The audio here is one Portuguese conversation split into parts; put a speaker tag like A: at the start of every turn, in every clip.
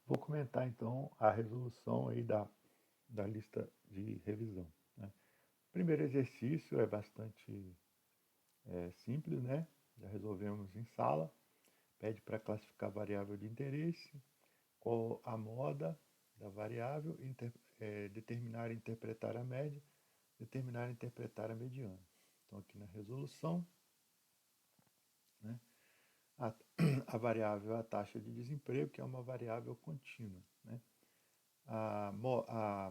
A: Vou comentar então a resolução aí da lista de revisão, né? O primeiro exercício é bastante simples, né? Já resolvemos em sala. Pede para classificar a variável de interesse, qual a moda da variável, determinar e interpretar a média, determinar e interpretar a mediana. Então aqui na resolução, né? A, a variável é a taxa de desemprego, que é uma variável contínua, né? A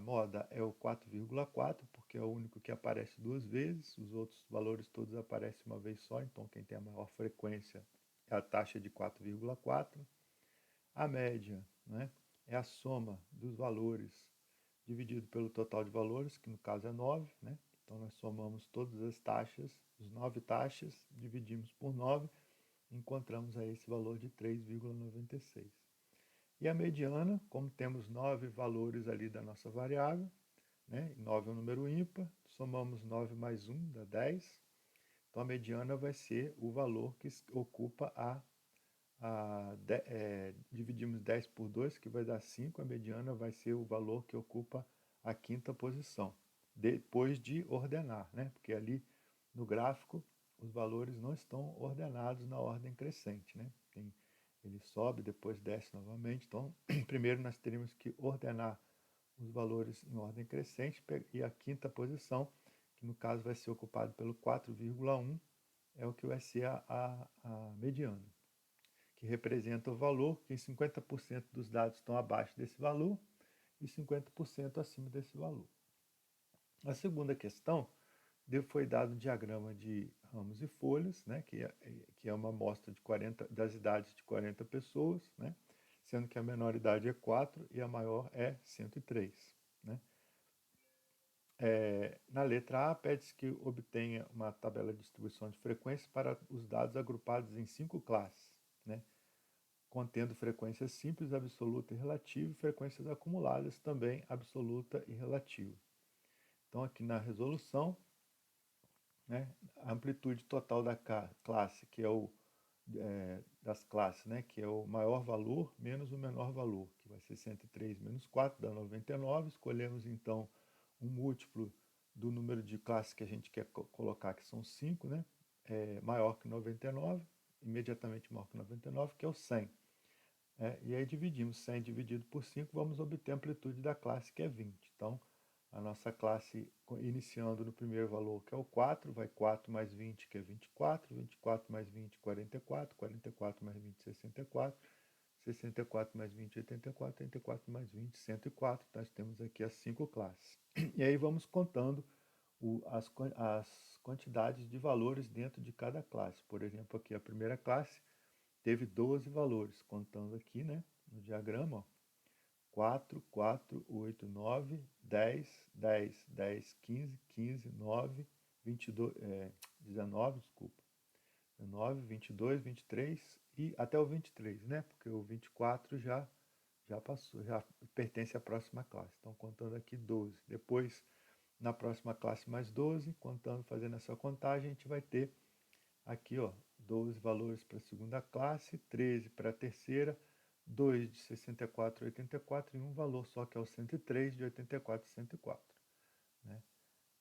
A: moda é o 4,4, porque é o único que aparece duas vezes, os outros valores todos aparecem uma vez só, então quem tem a maior frequência é a taxa de 4,4. A média, né, é a soma dos valores dividido pelo total de valores, que no caso é 9, né? Então nós somamos todas as taxas, as 9 taxas, dividimos por 9, e encontramos aí esse valor de 3,96. E a mediana, como temos 9 valores ali da nossa variável, né? 9 é um número ímpar, somamos 9 mais 1 dá 10. Então a mediana vai ser o valor que ocupa dividimos 10 por 2, que vai dar 5. A mediana vai ser o valor que ocupa a quinta posição, depois de ordenar, né? Porque ali no gráfico os valores não estão ordenados na ordem crescente, né? Ele sobe, depois desce novamente. Então, primeiro nós teríamos que ordenar os valores em ordem crescente, e a quinta posição, que no caso vai ser ocupado pelo 4,1, é o que vai ser a mediana, que representa o valor, que 50% dos dados estão abaixo desse valor e 50% acima desse valor. A segunda questão foi dado um diagrama de ramos e folhas, né, que é uma amostra de 40, das idades de 40 pessoas, né, sendo que a menor idade é 4 e a maior é 103. Né. Na letra A, pede-se que obtenha uma tabela de distribuição de frequência para os dados agrupados em 5 classes, né, contendo frequências simples, absoluta e relativa, e frequências acumuladas, também absoluta e relativa. Então, aqui na resolução, né, a amplitude total da classe, que é das classes, né, que é o maior valor menos o menor valor, que vai ser 103 menos 4, dá 99. Escolhemos, então, um múltiplo do número de classes que a gente quer colocar, que são 5, né, maior que 99, imediatamente maior que 99, que é o 100. E aí dividimos 100 dividido por 5, vamos obter a amplitude da classe, que é 20. Então, a nossa classe, iniciando no primeiro valor, que é o 4, vai 4 mais 20, que é 24, 24 mais 20, 44, 44 mais 20, 64, 64 mais 20, 84, 84 mais 20, 104. Nós temos aqui as 5 classes. E aí vamos contando as quantidades de valores dentro de cada classe. Por exemplo, aqui a primeira classe teve 12 valores, contando aqui, né, no diagrama, ó, 4, 4, 8, 9, 10, 10, 10, 15, 15, 9, 22, 19, desculpa, 19, 22, 23 e até o 23, né, porque o 24 já passou, já pertence à próxima classe. Então, contando aqui 12. Depois, na próxima classe, mais 12, contando, fazendo essa contagem, a gente vai ter aqui, ó, 12 valores para a segunda classe, 13 para a terceira, 2 de 64 a 84 e um valor só, que é o 103 de 84 a 104. Né?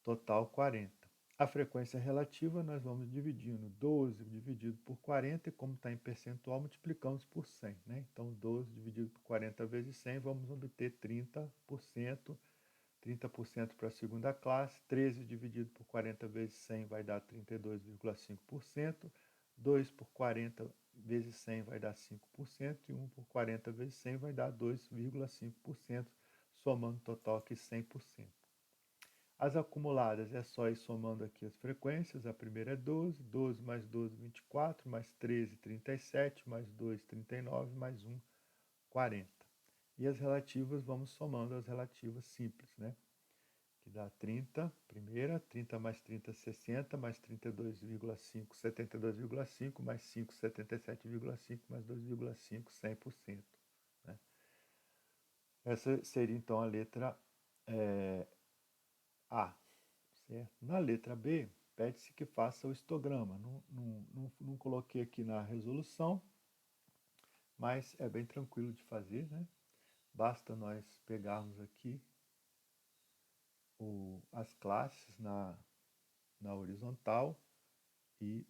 A: Total 40. A frequência relativa nós vamos dividindo 12 dividido por 40, e como está em percentual, multiplicamos por 100. Né? Então, 12 dividido por 40 vezes 100, vamos obter 30%. 30% para a segunda classe, 13 dividido por 40 vezes 100 vai dar 32,5%, 2 por 40 vezes 100 vai dar 5%, e 1 por 40 vezes 100 vai dar 2,5%, somando total aqui 100%. As acumuladas é só ir somando aqui as frequências. A primeira é 12, 12 mais 12, 24, mais 13, 37, mais 2, 39, mais 1, 40. E as relativas, vamos somando as relativas simples, né? Que dá 30, primeira, 30 mais 30, 60, mais 32,5, 72,5, mais 5, 77,5, mais 2,5, 100%. Né? Essa seria então a letra A. Certo? Na letra B, pede-se que faça o histograma. Não coloquei aqui na resolução, mas é bem tranquilo de fazer, né? basta nós pegarmos aqui as classes na horizontal e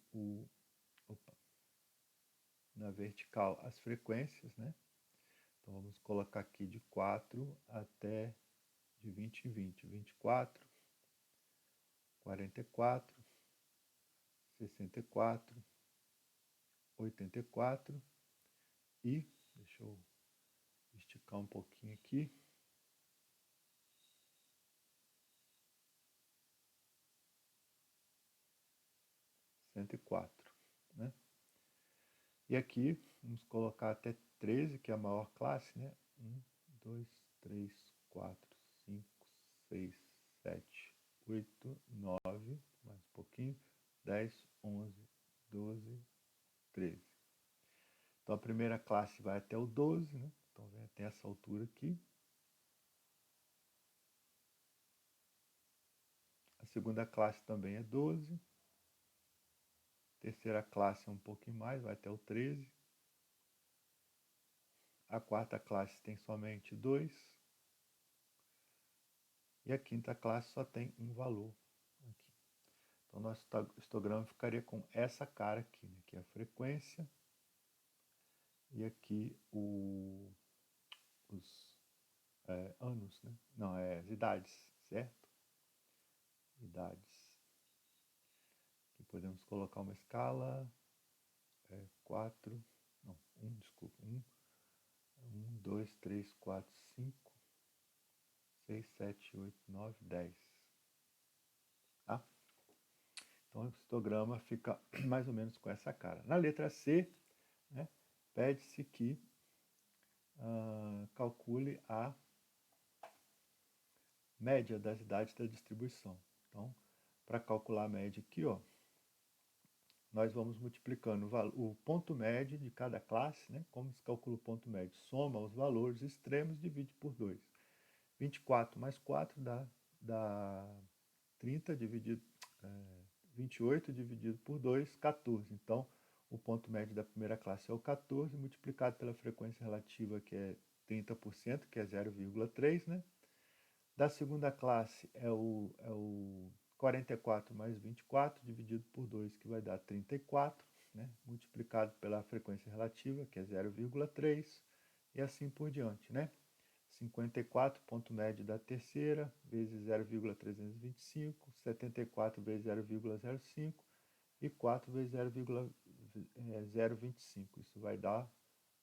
A: na vertical as frequências, né? Então vamos colocar aqui de 4 até de 20 em 20. 24, 44, 64, 84 e, deixa eu esticar um pouquinho aqui, 104, né? E aqui vamos colocar até 13, que é a maior classe, né? 1, 2, 3, 4, 5, 6, 7, 8, 9, mais um pouquinho, 10, 11, 12, 13. Então a primeira classe vai até o 12, né? Então vem até essa altura aqui. A segunda classe também é 12. Terceira classe é um pouquinho mais, vai até o 13. A quarta classe tem somente 2. E a quinta classe só tem um valor aqui. Então, nosso histograma ficaria com essa cara aqui, né? Que é a frequência. E aqui os anos, né? Não, as idades, certo? Idades. Aqui podemos colocar uma escala 4, não, 1, desculpa, 1, 2, 3, 4, 5, 6, 7, 8, 9, 10. Tá? Então o histograma fica mais ou menos com essa cara. Na letra C, né, pede-se que calcule a média das idades da distribuição. Então, para calcular a média aqui, ó, nós vamos multiplicando o ponto médio de cada classe, né? Como se calcula o ponto médio? Soma os valores extremos e divide por 2. 24 mais 4 dá 30 dividido, 28 dividido por 2, 14. Então, o ponto médio da primeira classe é o 14, multiplicado pela frequência relativa, que é 30%, que é 0,3, né? Da segunda classe é o 44 mais 24, dividido por 2, que vai dar 34, né? Multiplicado pela frequência relativa, que é 0,3, e assim por diante, né? 54, ponto médio da terceira, vezes 0,325, 74 vezes 0,05 e 4 vezes 0,025. Isso vai dar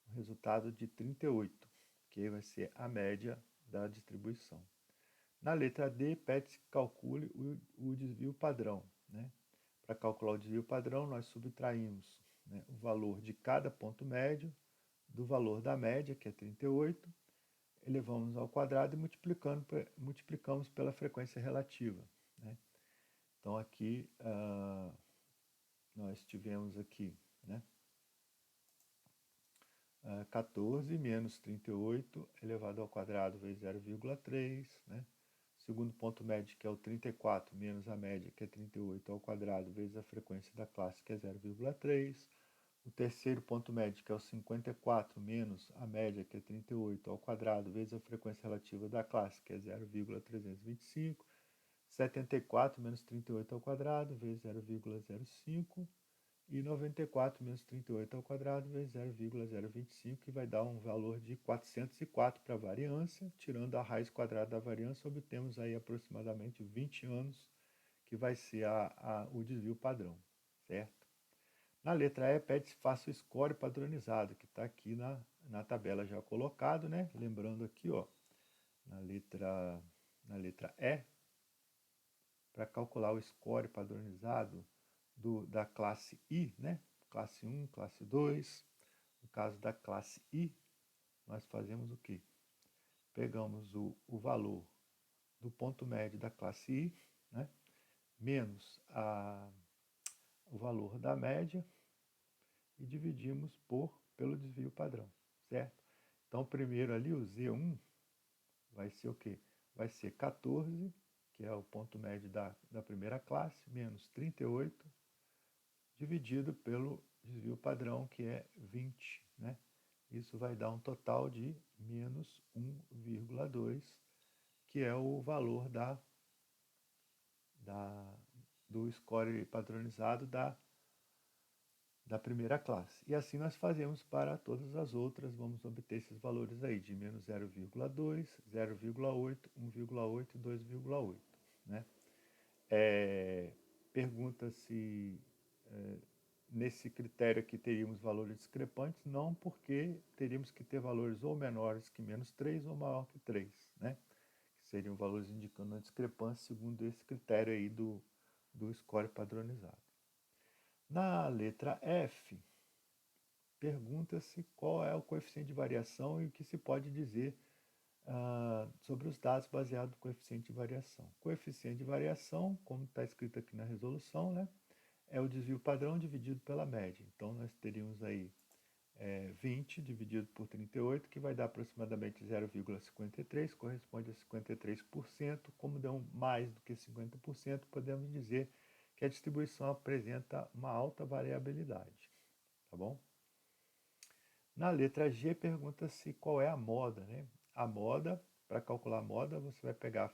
A: um resultado de 38, que vai ser a média da distribuição. Na letra D, pede-se que calcule o desvio padrão, né? Para calcular o desvio padrão, nós subtraímos, né, o valor de cada ponto médio do valor da média, que é 38, elevamos ao quadrado e multiplicamos pela frequência relativa, né? Então aqui nós tivemos aqui, né, 14 menos 38 elevado ao quadrado vezes 0,3, né? Segundo ponto médio, que é o 34, menos a média, que é 38 ao quadrado, vezes a frequência da classe, que é 0,3. O terceiro ponto médio, que é o 54, menos a média, que é 38 ao quadrado, vezes a frequência relativa da classe, que é 0,325. 74 menos 38 ao quadrado, vezes 0,05. E 94 menos 38 ao quadrado, vezes 0,025, que vai dar um valor de 404 para a variância. Tirando a raiz quadrada da variância, obtemos aí aproximadamente 20 anos, que vai ser o desvio padrão, certo? Na letra E, pede-se faça o score padronizado, que está aqui na tabela já colocado, né? Lembrando aqui, ó, na letra E, para calcular o score padronizado da classe I, né? Classe 1, classe 2. No caso da classe I, nós fazemos o quê? Pegamos o valor do ponto médio da classe I, né? Menos o valor da média e dividimos pelo desvio padrão, certo? Então, primeiro ali, o Z1 vai ser o quê? Vai ser 14, que é o ponto médio da primeira classe, menos 38, dividido pelo desvio padrão, que é 20, né? Isso vai dar um total de menos 1,2, que é o valor do score padronizado da primeira classe. E assim nós fazemos para todas as outras, vamos obter esses valores aí de menos 0,2, 0,8, 1,8 e 2,8. Né? Pergunta se nesse critério aqui teríamos valores discrepantes, não, porque teríamos que ter valores ou menores que menos 3 ou maior que 3, né? Que seriam valores indicando a discrepância segundo esse critério aí do score padronizado. Na letra F, pergunta-se qual é o coeficiente de variação e o que se pode dizer sobre os dados baseados no coeficiente de variação. Coeficiente de variação, como está escrito aqui na resolução, né, é o desvio padrão dividido pela média. Então, nós teríamos aí 20 dividido por 38, que vai dar aproximadamente 0,53, corresponde a 53%. Como deu mais do que 50%, podemos dizer que a distribuição apresenta uma alta variabilidade. Tá bom? Na letra G, pergunta-se qual é a moda, né? A moda, para calcular a moda, você vai pegar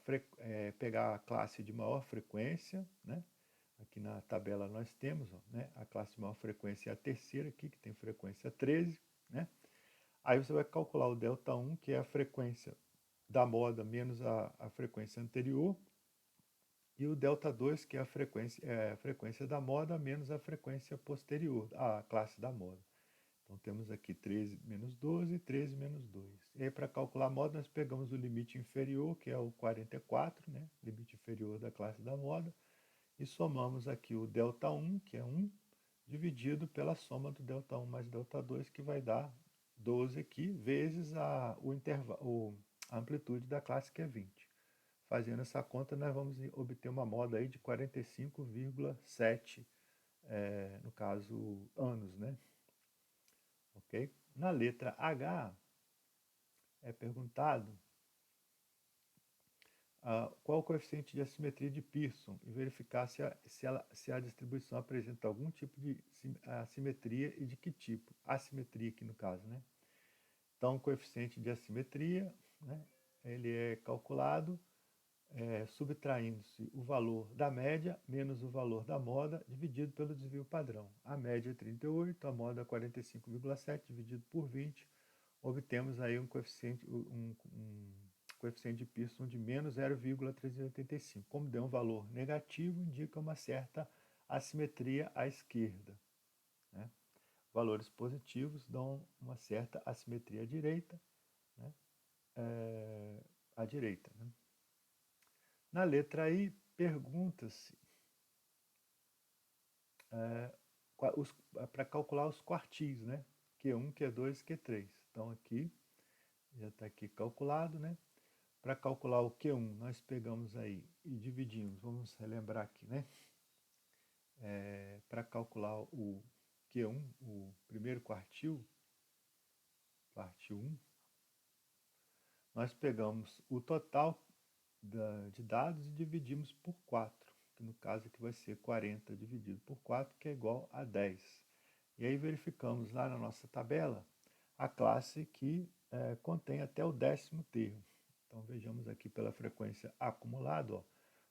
A: a classe de maior frequência, né? Aqui na tabela nós temos, ó, né? A classe de maior frequência é a terceira aqui, que tem frequência 13, né? Aí você vai calcular o delta 1, que é a frequência da moda menos a frequência anterior, e o delta 2, que é a frequência da moda menos a frequência posterior, a classe da moda. Então, temos aqui 13 menos 12, 13 menos 2. E aí, para calcular a moda, nós pegamos o limite inferior, que é o 44, né? Limite inferior da classe da moda, e somamos aqui o delta 1, que é 1, dividido pela soma do delta 1 mais delta 2, que vai dar 12 aqui, vezes a amplitude da classe, que é 20. Fazendo essa conta, nós vamos obter uma moda aí de 45,7, no caso, anos, né? Ok? Na letra H, é perguntado qual o coeficiente de assimetria de Pearson e verificar se a distribuição apresenta algum tipo de assimetria e de que tipo. Assimetria aqui no caso, né? Então, o coeficiente de assimetria, né, ele é calculado subtraindo-se o valor da média menos o valor da moda dividido pelo desvio padrão. A média é 38, a moda é 45,7 dividido por 20, obtemos aí um coeficiente de Pearson de menos 0,385. Como deu um valor negativo, indica uma certa assimetria à esquerda. Né? Valores positivos dão uma certa assimetria à direita, né? À direita. Né? Na letra I, pergunta-se para calcular os quartis, né? Q1, Q2 e Q3. Então, aqui, já está aqui calculado, né? Para calcular o Q1, nós pegamos aí e dividimos, vamos relembrar aqui, né? Para calcular o Q1, o primeiro quartil 1, nós pegamos o total de dados e dividimos por 4, que no caso aqui vai ser 40 dividido por 4, que é igual a 10. E aí verificamos lá na nossa tabela a classe que contém até o 10º termo. Então vejamos aqui pela frequência acumulada, ó,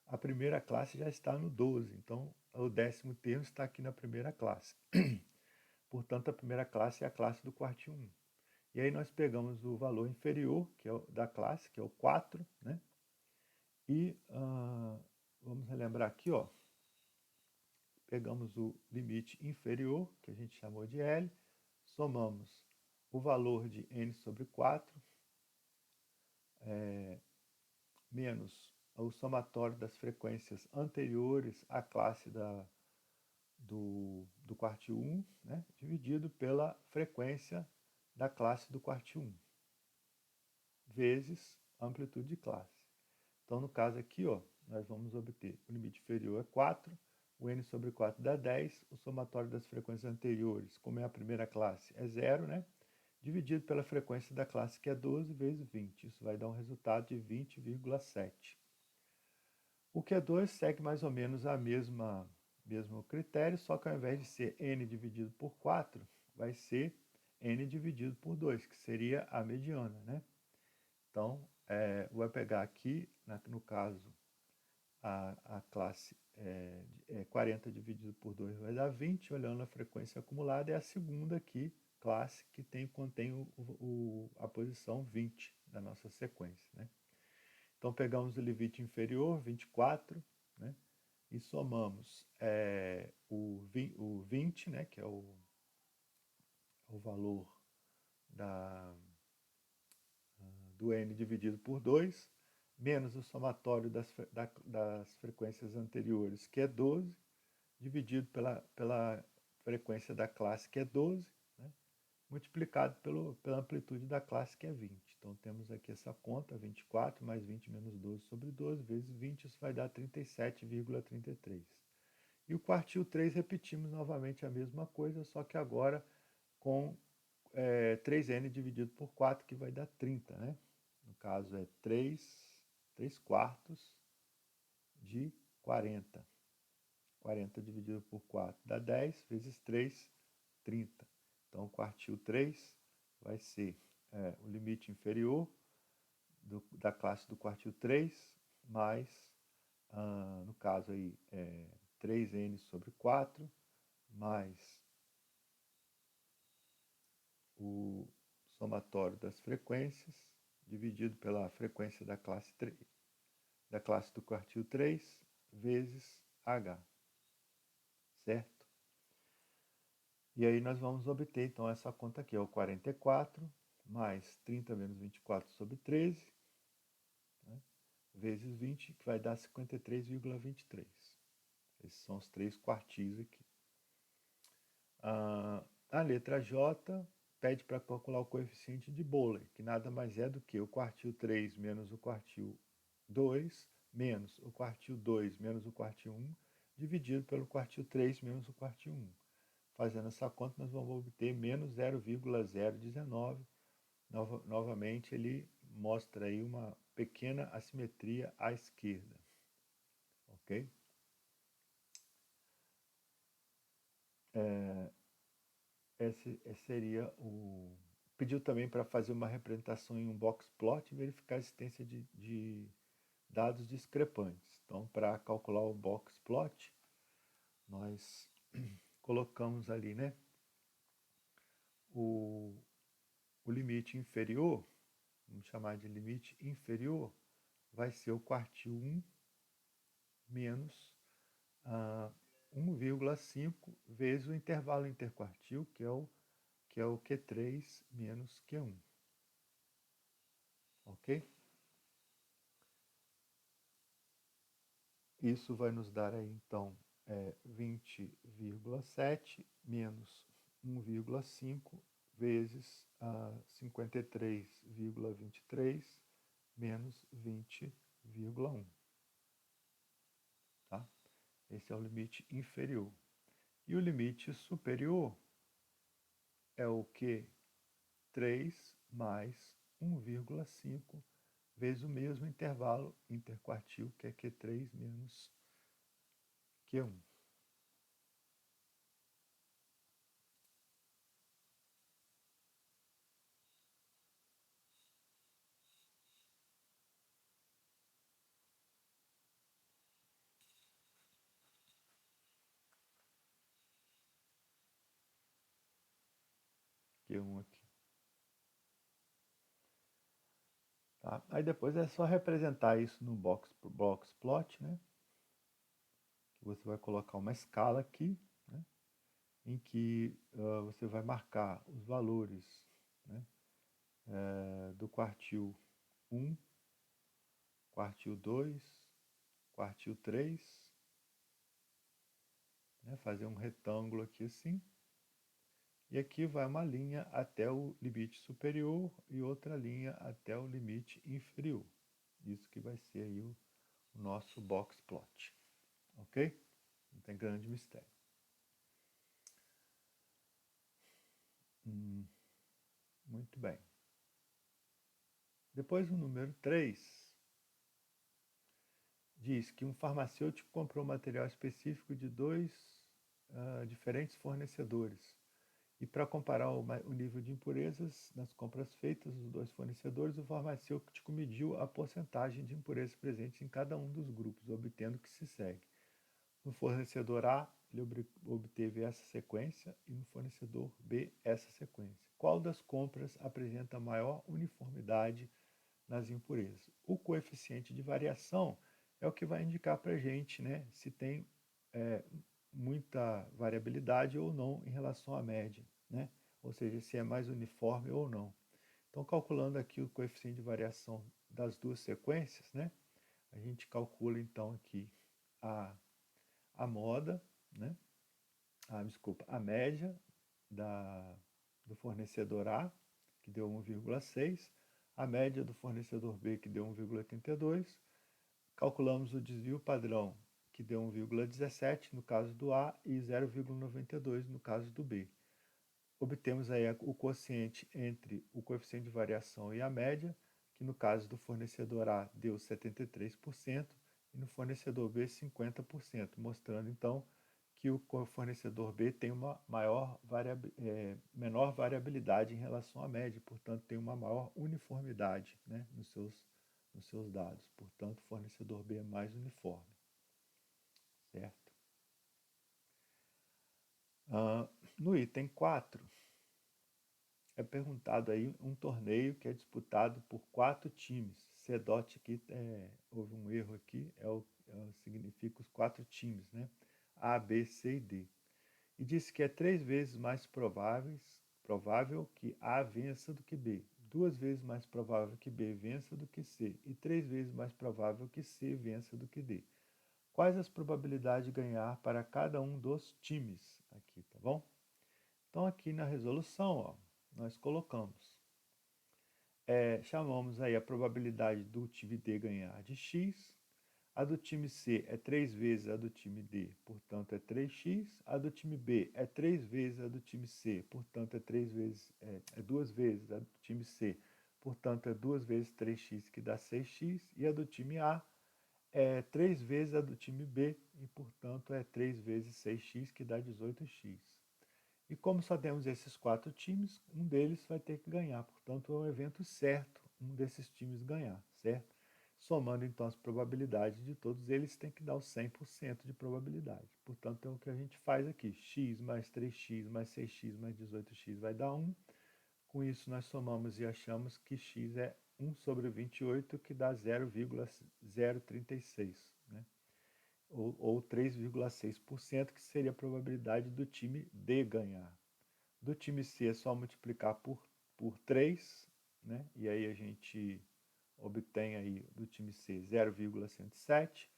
A: a primeira classe já está no 12, então o 10º termo está aqui na primeira classe. Portanto, a primeira classe é a classe do quartil 1. E aí nós pegamos o valor inferior, que é da classe, que é o 4, né? E vamos relembrar aqui, ó, pegamos o limite inferior, que a gente chamou de L, somamos o valor de n sobre 4, menos o somatório das frequências anteriores à classe do quartil 1, né, dividido pela frequência da classe do quartil 1, vezes a amplitude de classe. Então, no caso aqui, ó, nós vamos obter o limite inferior é 4, o n sobre 4 dá 10, o somatório das frequências anteriores, como é a primeira classe, é 0, né? Dividido pela frequência da classe, que é 12 vezes 20. Isso vai dar um resultado de 20,7. O Q2 segue mais ou menos a mesmo critério, só que ao invés de ser n dividido por 4, vai ser n dividido por 2, que seria a mediana, né? Então, vai pegar aqui, no caso, a classe 40 dividido por 2 vai dar 20, olhando a frequência acumulada, é a segunda aqui, classe, que contém a posição 20 da nossa sequência, né? Então, pegamos o limite inferior, 24, né? E somamos o 20, né, que é o valor do n dividido por 2, menos o somatório das frequências anteriores, que é 12, dividido pela frequência da classe, que é 12, né, multiplicado pela amplitude da classe, que é 20. Então, temos aqui essa conta, 24 mais 20 menos 12 sobre 12 vezes 20, isso vai dar 37,33. E o quartil 3, repetimos novamente a mesma coisa, só que agora com 3n dividido por 4, que vai dar 30, né? No caso é 3 quartos de 40. 40 dividido por 4 dá 10, vezes 3, 30. Então, o quartil 3 vai ser o limite inferior da classe do quartil 3, mais, no caso aí, 3n sobre 4, mais o somatório das frequências, dividido pela frequência da classe 3, da classe do quartil 3, vezes H, certo? E aí nós vamos obter, então, essa conta aqui, é o 44, mais 30 menos 24 sobre 13, né, vezes 20, que vai dar 53,23. Esses são os 3 quartis aqui. A letra J pede para calcular o coeficiente de Boolean, que nada mais é do que o quartil 3 menos o quartil 2, menos o quartil 2 menos o quartil 1, dividido pelo quartil 3 menos o quartil 1. Fazendo essa conta, nós vamos obter menos 0,019. Novamente, ele mostra aí uma pequena assimetria à esquerda. Ok? Esse seria o... Pediu também para fazer uma representação em um box plot e verificar a existência de dados discrepantes. Então, para calcular o box plot, nós colocamos ali, né, o limite inferior, vamos chamar de limite inferior, vai ser o quartil 1 menos 1,5 vezes o intervalo interquartil, que é o Q3 menos Q1. Ok? Isso vai nos dar aí, então, 20,7 menos 1,5 vezes 53,23 menos 20,1. Tá? Esse é o limite inferior. E o limite superior é o Q3 mais 1,5 vezes o mesmo intervalo interquartil, que é Q3 menos Q1. Q1 aqui. Tá? Aí depois é só representar isso no box plot, né? Que você vai colocar uma escala aqui, né? Em que você vai marcar os valores, né? Do quartil 1, quartil 2, quartil 3, né? Fazer um retângulo aqui assim. E aqui vai uma linha até o limite superior e outra linha até o limite inferior. Isso que vai ser aí o nosso box plot. Ok? Não tem grande mistério. Muito bem. Depois o número 3 diz que um farmacêutico comprou material específico de dois diferentes fornecedores E para comparar o nível de impurezas nas compras feitas dos dois fornecedores, o farmacêutico mediu a porcentagem de impurezas presentes em cada um dos grupos, obtendo o que se segue. No fornecedor A, ele obteve essa sequência e no fornecedor B, essa sequência. Qual das compras apresenta maior uniformidade nas impurezas? O coeficiente de variação é o que vai indicar para a gente, né, se tem muita variabilidade ou não em relação à média, né? Ou seja, se é mais uniforme ou não. Então, calculando aqui o coeficiente de variação das duas sequências, né, a gente calcula então aqui a, a moda, né, a média do fornecedor A, que deu 1,6, a média do fornecedor B, que deu 1,82, calculamos o desvio padrão, que deu 1,17 no caso do A e 0,92 no caso do B. Obtemos aí o quociente entre o coeficiente de variação e a média, que no caso do fornecedor A deu 73% e no fornecedor B 50%, mostrando então que o fornecedor B tem uma menor variabilidade em relação à média, portanto tem uma maior uniformidade, né, nos seus dados. Portanto, o fornecedor B é mais uniforme, certo? No item 4, é perguntado aí um torneio que é disputado por 4 times. CEDOT aqui, houve um erro aqui, significa os 4 times, né? A, B, C e D. E diz que é 3 vezes mais provável que A vença do que B, 2 vezes mais provável que B vença do que C e 3 vezes mais provável que C vença do que D. Quais as probabilidades de ganhar para cada um dos times aqui, tá bom? Então aqui na resolução, ó, nós colocamos, chamamos aí a probabilidade do time D ganhar de x, a do time C é 3 vezes a do time D, portanto é 3x, a do time B é 3 vezes a do time C, portanto é 2 vezes a do time C, portanto é 2 vezes 3x que dá 6x, e a do time A é 3 vezes a do time B, e portanto é 3 vezes 6x que dá 18x. E como só temos esses 4 times, um deles vai ter que ganhar. Portanto, é um evento certo um desses times ganhar, certo? Somando então as probabilidades de todos eles, tem que dar os 100% de probabilidade. Portanto, é o que a gente faz aqui. X mais 3x mais 6x mais 18x vai dar 1. Com isso, nós somamos e achamos que x é 1 sobre 28, que dá 0,036, né? Ou 3,6%, que seria a probabilidade do time D ganhar. Do time C é só multiplicar por 3, né? E aí a gente obtém aí do time C 0,107.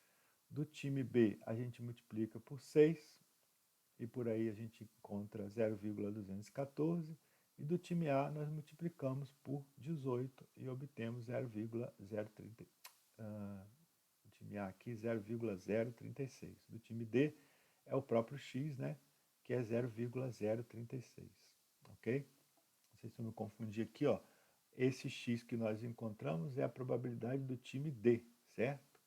A: Do time B a gente multiplica por 6 e por aí a gente encontra 0,214. E do time A nós multiplicamos por 18 e obtemos 0,030. O time A aqui 0,036. Do time D é o próprio x, né? Que é 0,036. Ok? Não sei se eu me confundi aqui, ó. Esse x que nós encontramos é a probabilidade do time D, certo?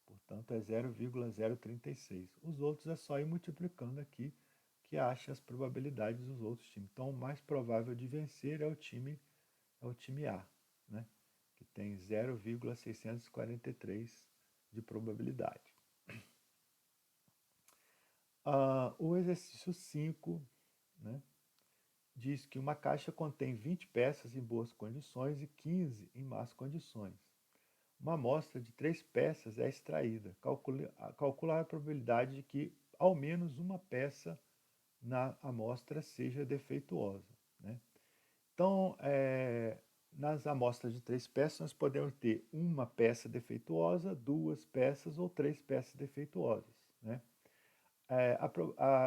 A: Portanto, é 0,036. Os outros é só ir multiplicando aqui, que acha as probabilidades dos outros times. Então, o mais provável de vencer é o time A, né? Que tem 0,643 de probabilidade. O exercício 5, né, diz que uma caixa contém 20 peças em boas condições e 15 em más condições. Uma amostra de 3 peças é extraída. Calcular a probabilidade de que ao menos uma peça na amostra seja defeituosa, né? Então, nas amostras de 3 peças, nós podemos ter uma peça defeituosa, 2 peças ou 3 peças defeituosas, né?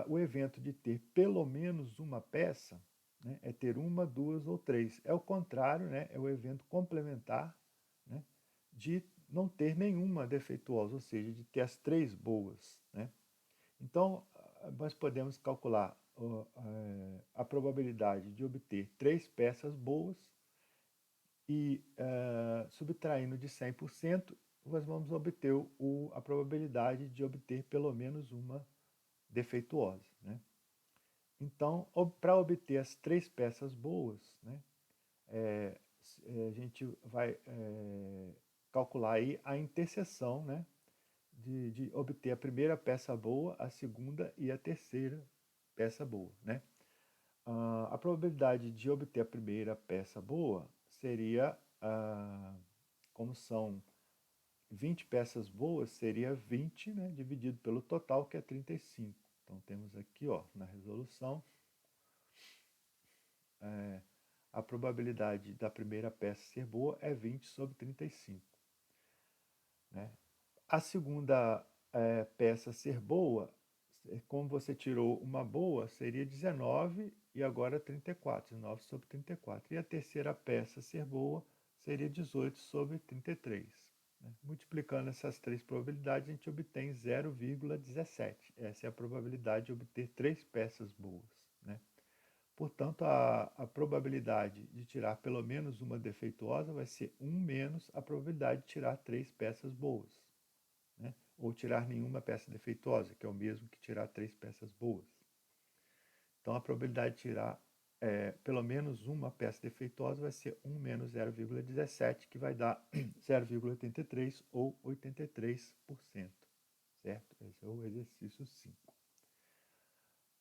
A: O evento de ter pelo menos uma peça, né, é ter uma, 2 ou 3. É o contrário, né, é o evento complementar, né, de não ter nenhuma defeituosa, ou seja, de ter as 3 boas, né? Então, nós podemos calcular a probabilidade de obter 3 peças boas e, subtraindo de 100%, nós vamos obter a probabilidade de obter pelo menos uma defeituosa, né? Então, para obter as 3 peças boas, né, a gente vai calcular aí a interseção, né, de obter a primeira peça boa, a segunda e a terceira peça boa, né? A probabilidade de obter a primeira peça boa seria, como são 20 peças boas, seria 20, né, dividido pelo total, que é 35. Então temos aqui, ó, na resolução, a probabilidade da primeira peça ser boa é 20 sobre 35. Né? A segunda peça ser boa, como você tirou uma boa, seria 19 e agora 34, 19 sobre 34. E a terceira peça ser boa seria 18 sobre 33. Né? Multiplicando essas 3 probabilidades, a gente obtém 0,17. Essa é a probabilidade de obter 3 peças boas. Né? Portanto, a probabilidade de tirar pelo menos uma defeituosa vai ser 1 menos a probabilidade de tirar 3 peças boas. Né? Ou tirar nenhuma peça defeituosa, que é o mesmo que tirar 3 peças boas. Então, a probabilidade de tirar pelo menos uma peça defeituosa vai ser 1 menos 0,17, que vai dar 0,83 ou 83%. Certo? Esse é o exercício 5.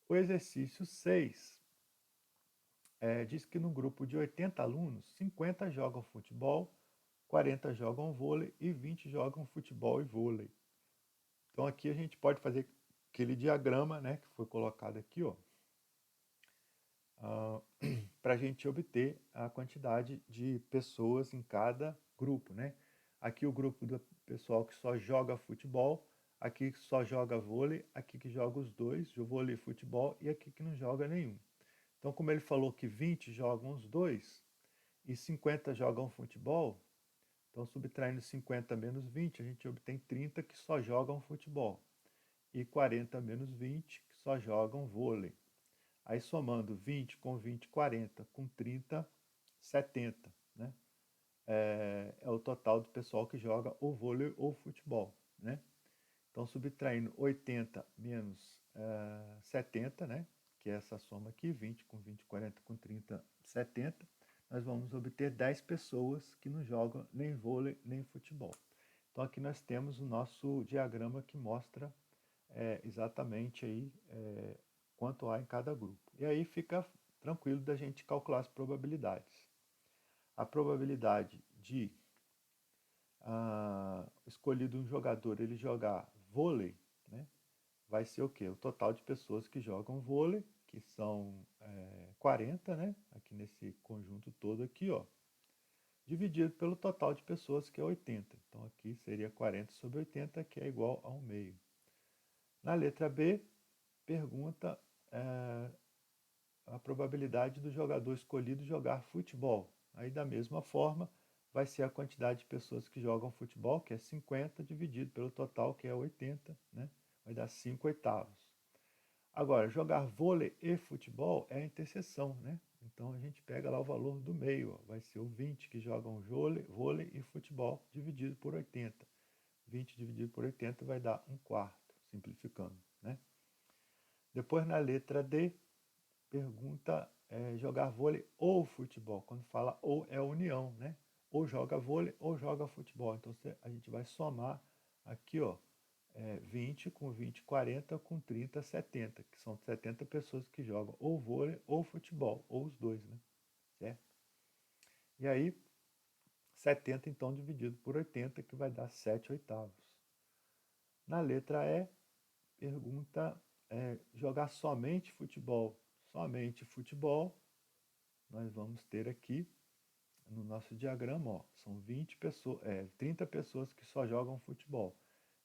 A: O exercício 6 diz que no grupo de 80 alunos, 50 jogam futebol, 40 jogam vôlei e 20 jogam futebol e vôlei. Então aqui a gente pode fazer aquele diagrama, né, que foi colocado aqui, ó, para a gente obter a quantidade de pessoas em cada grupo, né? Aqui o grupo do pessoal que só joga futebol, aqui que só joga vôlei, aqui que joga os dois, o vôlei e futebol, e aqui que não joga nenhum. Então, como ele falou que 20 jogam os dois e 50 jogam futebol, então subtraindo 50 menos 20, a gente obtém 30 que só jogam futebol e 40 menos 20 que só jogam vôlei. Aí somando 20 com 20, 40, com 30, 70, né? É o total do pessoal que joga ou vôlei ou futebol, né? Então, subtraindo 80 menos 70, né? Que é essa soma aqui, 20 com 20, 40 com 30, 70, nós vamos obter 10 pessoas que não jogam nem vôlei nem futebol. Então, aqui nós temos o nosso diagrama que mostra exatamente aí quanto há em cada grupo. E aí fica tranquilo da gente calcular as probabilidades. A probabilidade de escolhido um jogador ele jogar vôlei, né, vai ser o quê? O total de pessoas que jogam vôlei, que são 40, né, aqui nesse conjunto todo aqui, ó, dividido pelo total de pessoas, que é 80. Então aqui seria 40 sobre 80, que é igual a 1 meio. Na letra B, pergunta a probabilidade do jogador escolhido jogar futebol. Aí, da mesma forma, vai ser a quantidade de pessoas que jogam futebol, que é 50, dividido pelo total, que é 80, né? Vai dar 5 oitavos. Agora, jogar vôlei e futebol é a interseção, né? Então a gente pega lá o valor do meio, ó. Vai ser o 20 que jogam vôlei e futebol, dividido por 80. 20 dividido por 80 vai dar 1/4, simplificando, né? Depois, na letra D, pergunta jogar vôlei ou futebol. Quando fala ou, é união, né? Ou joga vôlei ou joga futebol. Então a gente vai somar aqui, ó, 20 com 20, 40 com 30, 70, que são 70 pessoas que jogam ou vôlei ou futebol, ou os dois, né? Certo? E aí, 70 então dividido por 80, que vai dar 7 oitavos. Na letra E, pergunta jogar somente futebol. Somente futebol, nós vamos ter aqui no nosso diagrama, ó, são 20 pessoas, 30 pessoas que só jogam futebol.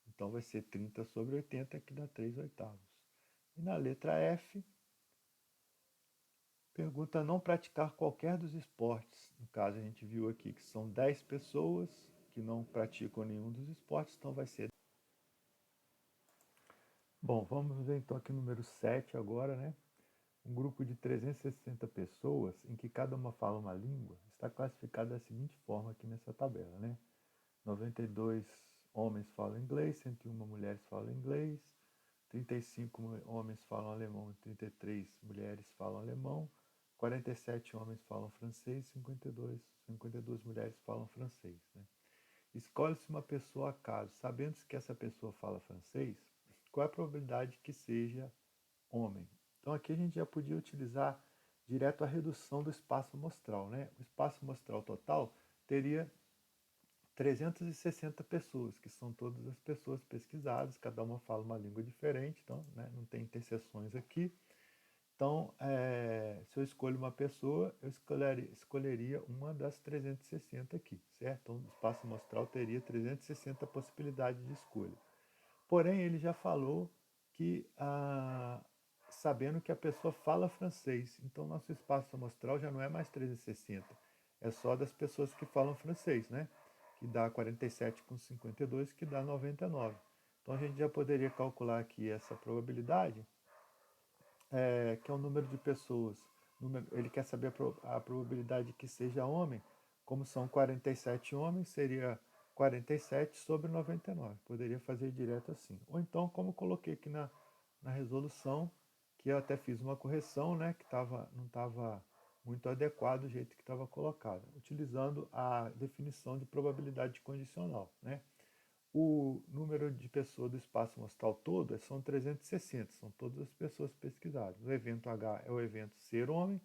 A: Então vai ser 30 sobre 80, que dá 3 oitavos. E na letra F, pergunta não praticar qualquer dos esportes. No caso, a gente viu aqui que são 10 pessoas que não praticam nenhum dos esportes, então vai ser. Bom, vamos ver então aqui o número 7 agora, né? Um grupo de 360 pessoas, em que cada uma fala uma língua, está classificado da seguinte forma aqui nessa tabela, né? 92 homens falam inglês, 101 mulheres falam inglês, 35 homens falam alemão e 33 mulheres falam alemão, 47 homens falam francês, 52 mulheres falam francês. Né? Escolhe-se uma pessoa a caso, sabendo que essa pessoa fala francês, qual é a probabilidade que seja homem? Então aqui a gente já podia utilizar direto a redução do espaço amostral. Né? O espaço amostral total teria 360 pessoas, que são todas as pessoas pesquisadas, cada uma fala uma língua diferente, então né, não tem interseções aqui. Então, se eu escolho uma pessoa, eu escolheria uma das 360 aqui, certo? Então, o espaço amostral teria 360 possibilidades de escolha. Porém, ele já falou que, sabendo que a pessoa fala francês, então nosso espaço amostral já não é mais 360, é só das pessoas que falam francês, né? Que dá 47 com 52, que dá 99. Então a gente já poderia calcular aqui essa probabilidade, que é o número de pessoas. Ele quer saber a probabilidade que seja homem, como são 47 homens, seria 47 sobre 99. Poderia fazer direto assim. Ou então, como eu coloquei aqui na resolução, que eu até fiz uma correção, né, que não estava muito adequado o jeito que estava colocado, utilizando a definição de probabilidade condicional. Né? O número de pessoas do espaço amostral todo são 360, são todas as pessoas pesquisadas. O evento H é o evento ser homem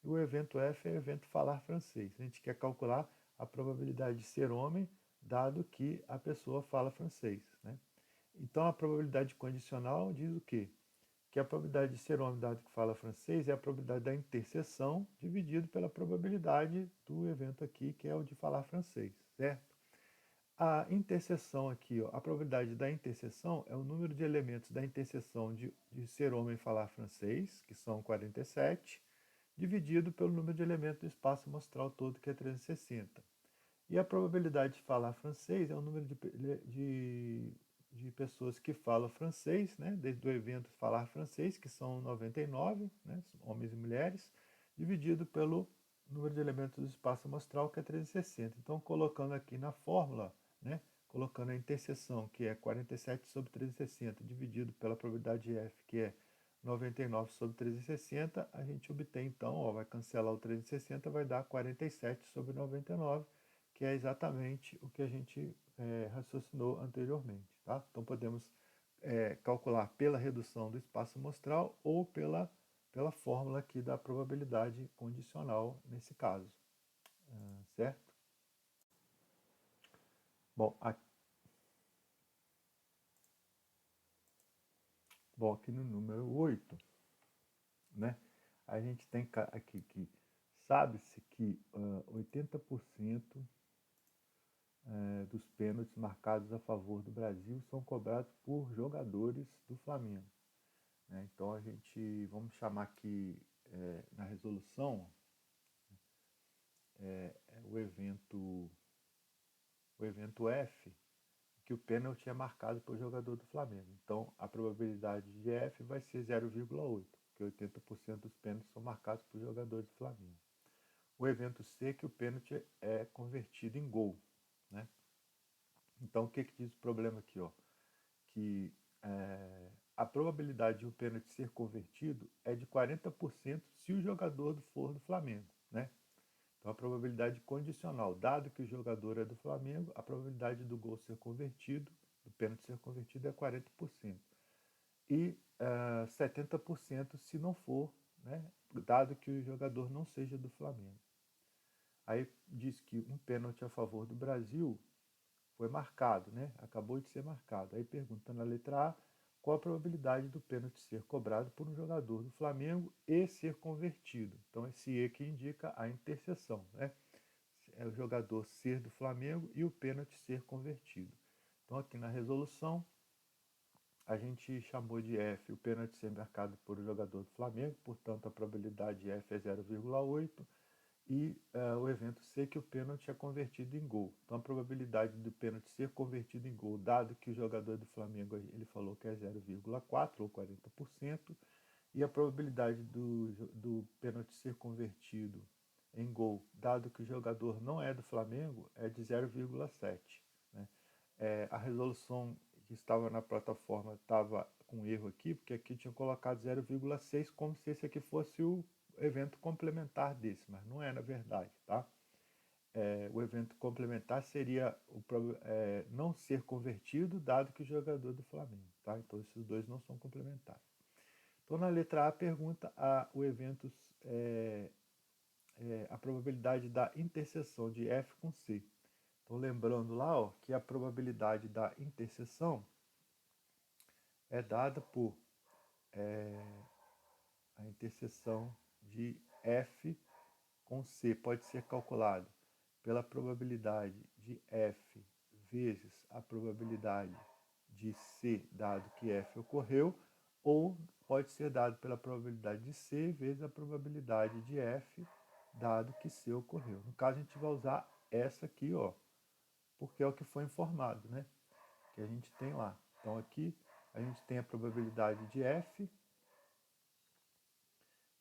A: e o evento F é o evento falar francês. A gente quer calcular a probabilidade de ser homem, dado que a pessoa fala francês. Né? Então, a probabilidade condicional diz o quê? Que a probabilidade de ser homem, dado que fala francês, é a probabilidade da interseção dividido pela probabilidade do evento aqui, que é o de falar francês, certo? A interseção aqui, ó, a probabilidade da interseção é o número de elementos da interseção de ser homem e falar francês, que são 47, dividido pelo número de elementos do espaço amostral todo, que é 360. E a probabilidade de falar francês é o número de pessoas que falam francês, né, desde o evento falar francês, que são 99, né, homens e mulheres, dividido pelo número de elementos do espaço amostral, que é 360. Então, colocando aqui na fórmula, né, colocando a interseção, que é 47 sobre 360, dividido pela probabilidade F, que é 99 sobre 360, a gente obtém então, ó, vai cancelar o 360, vai dar 47 sobre 99, que é exatamente o que a gente raciocinou anteriormente. Tá? Então podemos calcular pela redução do espaço amostral ou pela fórmula aqui da probabilidade condicional nesse caso. Certo? Bom, aqui no número 8, né, a gente tem aqui que sabe-se que 80% dos pênaltis marcados a favor do Brasil são cobrados por jogadores do Flamengo. Né? Então a gente, vamos chamar aqui na resolução o evento F, que o pênalti é marcado pelo jogador do Flamengo. Então a probabilidade de F vai ser 0,8, porque 80% dos pênaltis são marcados por jogadores do Flamengo. O evento C, que o pênalti é convertido em gol. Né? Então o que diz o problema aqui? Ó? Que a probabilidade de um pênalti ser convertido é de 40% se o jogador for do Flamengo. Né? Então, a probabilidade condicional, dado que o jogador é do Flamengo, a probabilidade do gol ser convertido, do pênalti ser convertido é 40%. E 70% se não for, né, dado que o jogador não seja do Flamengo. Aí diz que um pênalti a favor do Brasil foi marcado, né? Acabou de ser marcado. Aí pergunta na letra A, qual a probabilidade do pênalti ser cobrado por um jogador do Flamengo e ser convertido. Então esse E que indica a interseção, né? É o jogador ser do Flamengo e o pênalti ser convertido. Então aqui na resolução a gente chamou de F o pênalti ser marcado por um jogador do Flamengo, portanto a probabilidade de F é 0,8 e o evento C que o pênalti é convertido em gol. Então a probabilidade do pênalti ser convertido em gol, dado que o jogador do Flamengo ele falou que é 0,4 ou 40%, e a probabilidade do pênalti ser convertido em gol, dado que o jogador não é do Flamengo, é de 0,7. Né? A resolução que estava na plataforma estava com erro aqui, porque aqui eu tinha colocado 0,6 como se esse aqui fosse o evento complementar desse, mas não é na verdade, tá? O evento complementar seria não ser convertido, dado que o jogador do Flamengo, tá? Então esses dois não são complementares. Então na letra A pergunta o evento, a probabilidade da interseção de F com C. Então lembrando lá, ó, que a probabilidade da interseção é dada por a interseção de F com C pode ser calculado pela probabilidade de F vezes a probabilidade de C, dado que F ocorreu, ou pode ser dado pela probabilidade de C vezes a probabilidade de F, dado que C ocorreu. No caso, a gente vai usar essa aqui, ó, porque é o que foi informado, né? Que a gente tem lá. Então, aqui a gente tem a probabilidade de F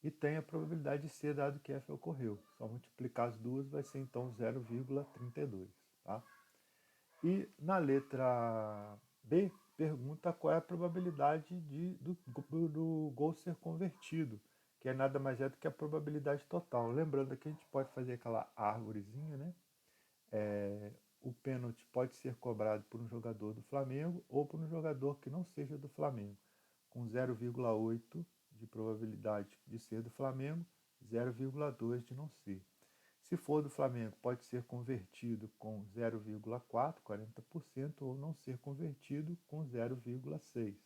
A: e tem a probabilidade de C, dado que F ocorreu. Só multiplicar as duas vai ser então 0,32. Tá? E na letra B, pergunta qual é a probabilidade do gol ser convertido, que é nada mais é do que a probabilidade total. Lembrando que a gente pode fazer aquela árvorezinha, né? O pênalti pode ser cobrado por um jogador do Flamengo ou por um jogador que não seja do Flamengo, com 0,8 de probabilidade de ser do Flamengo, 0,2 de não ser. Se for do Flamengo, pode ser convertido com 0,4, 40%, ou não ser convertido com 0,6.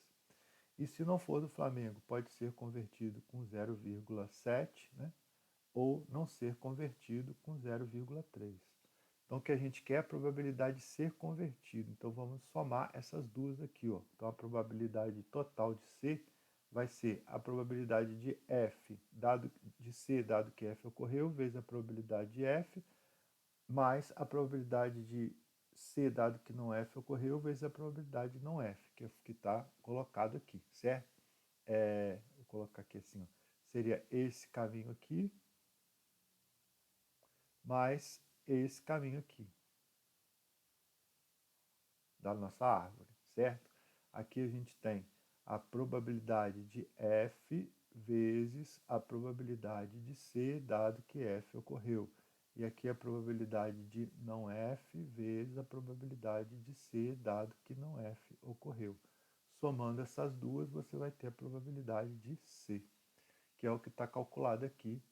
A: E se não for do Flamengo, pode ser convertido com 0,7, né? Ou não ser convertido com 0,3. Então, o que a gente quer é a probabilidade de ser convertido. Então, vamos somar essas duas aqui, ó. Então, a probabilidade total de C vai ser a probabilidade de F, de C, dado que F ocorreu, vezes a probabilidade de F, mais a probabilidade de C, dado que não F ocorreu, vezes a probabilidade de não F, que está colocado aqui, certo? Vou colocar aqui assim, ó. Seria esse caminho aqui, mais esse caminho aqui da nossa árvore, certo? Aqui a gente tem a probabilidade de F vezes a probabilidade de C, dado que F ocorreu. E aqui a probabilidade de não F vezes a probabilidade de C, dado que não F ocorreu. Somando essas duas, você vai ter a probabilidade de C, que é o que está calculado aqui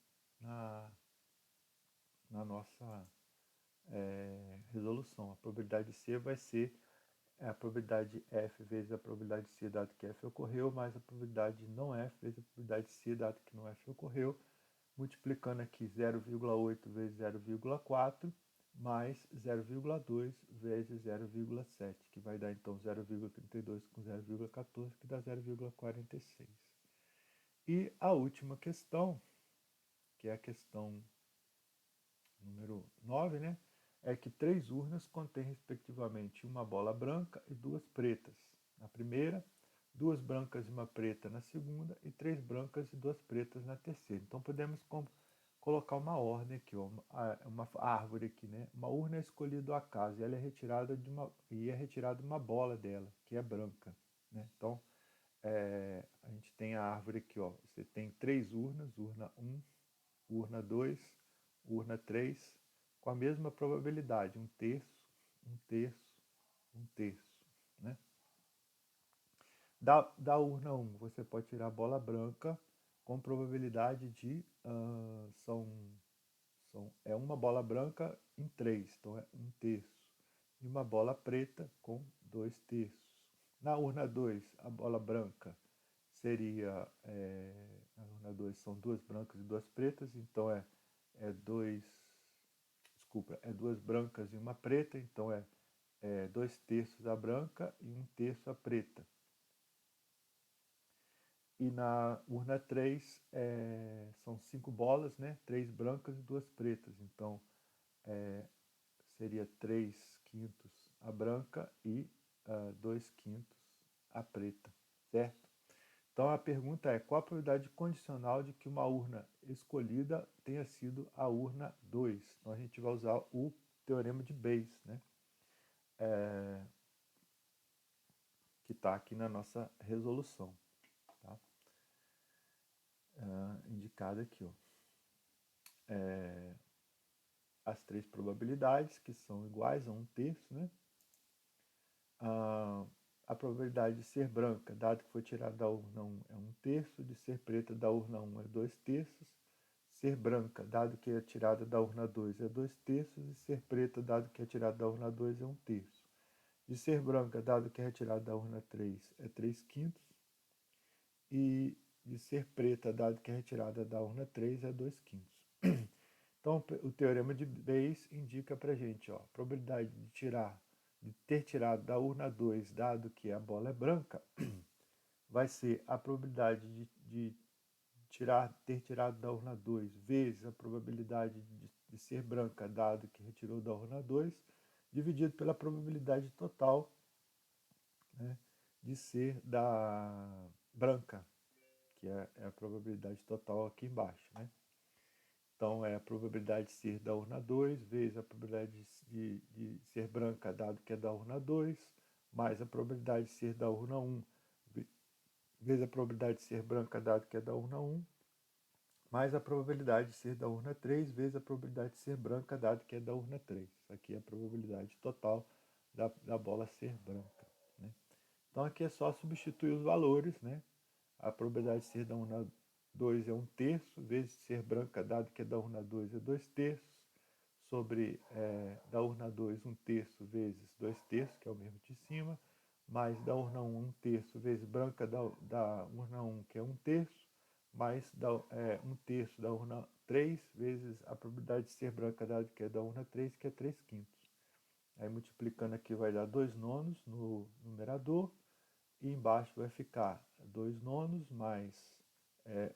A: na nossa resolução. A probabilidade de C vai ser a probabilidade de F vezes a probabilidade de C, dado que F ocorreu, mais a probabilidade de não F vezes a probabilidade de C, dado que não F ocorreu, multiplicando aqui 0,8 vezes 0,4, mais 0,2 vezes 0,7, que vai dar então 0,32 com 0,14, que dá 0,46. E a última questão, que é a questão número 9, né? É que 3 urnas contêm respectivamente uma bola branca e 2 pretas na primeira, 2 brancas e uma preta na segunda e 3 brancas e 2 pretas na terceira. Então podemos colocar uma ordem aqui, ó, uma árvore aqui, né? Uma urna é escolhida ao acaso e ela é retirada uma bola dela, que é branca, né? Então a gente tem a árvore aqui, ó. Você tem 3 urnas, urna 1, urna 2, urna 3, com a mesma probabilidade, um terço, um terço, um terço. Né? Da urna 1, você pode tirar a bola branca com probabilidade de... é uma bola branca em 3, então é um terço. E uma bola preta com 2 terços. Na urna 2, a bola branca seria... na urna 2 são 2 brancas e 2 pretas, então é 2 brancas e uma preta, então é 2 terços a branca e 1 terço a preta. E na urna 3 são 5 bolas, né? 3 brancas e 2 pretas, então seria 3 quintos a branca e 2 quintos a preta, certo? Então a pergunta é, qual a probabilidade condicional de que uma urna escolhida tenha sido a urna 2? Então a gente vai usar o teorema de Bayes, né? que está aqui na nossa resolução, tá? Indicado aqui, ó. As três probabilidades, que são iguais a 1/3, né? A probabilidade de ser branca, dado que foi tirada da urna 1, é 1/3, de ser preta da urna 1 é 2/3, ser branca, dado que é tirada da urna 2, é 2/3, e ser preta, dado que é tirada da urna 2, é 1/3. De ser branca, dado que é retirada da urna 3, é 3/5, e de ser preta, dado que é retirada da urna 3, é 2/5. Então, o teorema de Bayes indica para a gente, ó, a probabilidade de ter tirado da urna 2, dado que a bola é branca, vai ser a probabilidade de ter tirado da urna 2 vezes a probabilidade de ser branca, dado que retirou da urna 2, dividido pela probabilidade total, né, de ser da branca, que é a probabilidade total aqui embaixo, né? Então, é a probabilidade de ser da urna 2 vezes a probabilidade de ser branca, dado que é da urna 2, mais a probabilidade de ser da urna 1 vezes a probabilidade de ser branca, dado que é da urna 1, mais a probabilidade de ser da urna 3 vezes a probabilidade de ser branca, dado que é da urna 3. Aqui é a probabilidade total da bola ser branca, né? Então, aqui é só substituir os valores, né? A probabilidade de ser da urna 2 é 1/3, vezes ser branca, dado que é da urna 2 é 2/3, sobre da urna 2 1/3 vezes 2/3, que é o mesmo de cima, mais da urna 1 1/3 vezes branca da urna 1, que é 1/3, mais 1/3 da urna 3 vezes a probabilidade de ser branca, dado que é da urna 3, que é 3/5. Aí multiplicando aqui vai dar 2/9 no numerador, e embaixo vai ficar 2/9 mais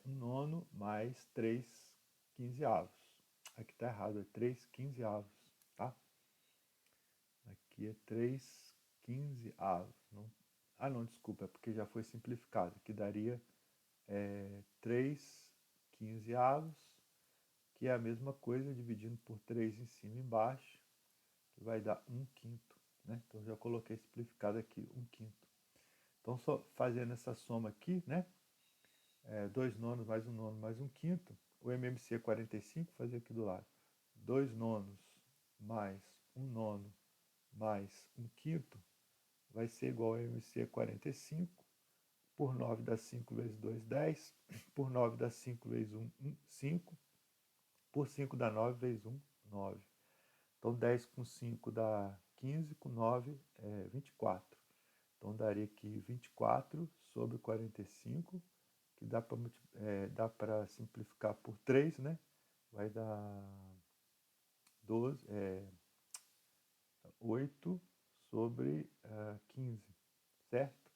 A: 1/9 mais 3/15. Aqui está errado, é 3/15, tá? Aqui é 3/15. Não, desculpa, é porque já foi simplificado. Aqui daria 3/15, que é a mesma coisa, dividindo por 3 em cima e embaixo, que vai dar 1/5, né? Então, já coloquei simplificado aqui, 1/5. Então, só fazendo essa soma aqui, né? 2/9 mais 1/9 mais 1/5, o MMC é 45, fazer aqui do lado. 2/9 mais 1/9 mais 1/5 vai ser igual a MMC 45, por 9 dá 5 vezes 2, 10, por 9 dá 5 vezes 1, 5, por 5 dá 9 vezes 1, 9. Então, 10 com 5 dá 15, com 9 é 24. Então, daria aqui 24 sobre 45, que dá para simplificar por 3, né? Vai dar 8 sobre 15, certo?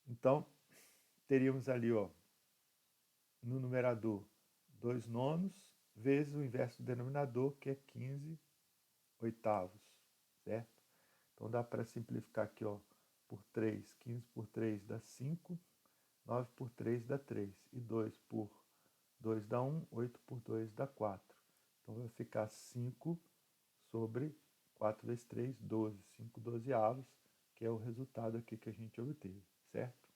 A: Então, teríamos ali, ó, no numerador, 2/9 vezes o inverso do denominador, que é 15/8, certo? Então, dá para simplificar aqui, ó, por 3, 15 por 3 dá 5, 9 por 3 dá 3, e 2 por 2 dá 1, 8 por 2 dá 4. Então, vai ficar 5 sobre 4 vezes 3, 12, 5/12, que é o resultado aqui que a gente obteve, certo?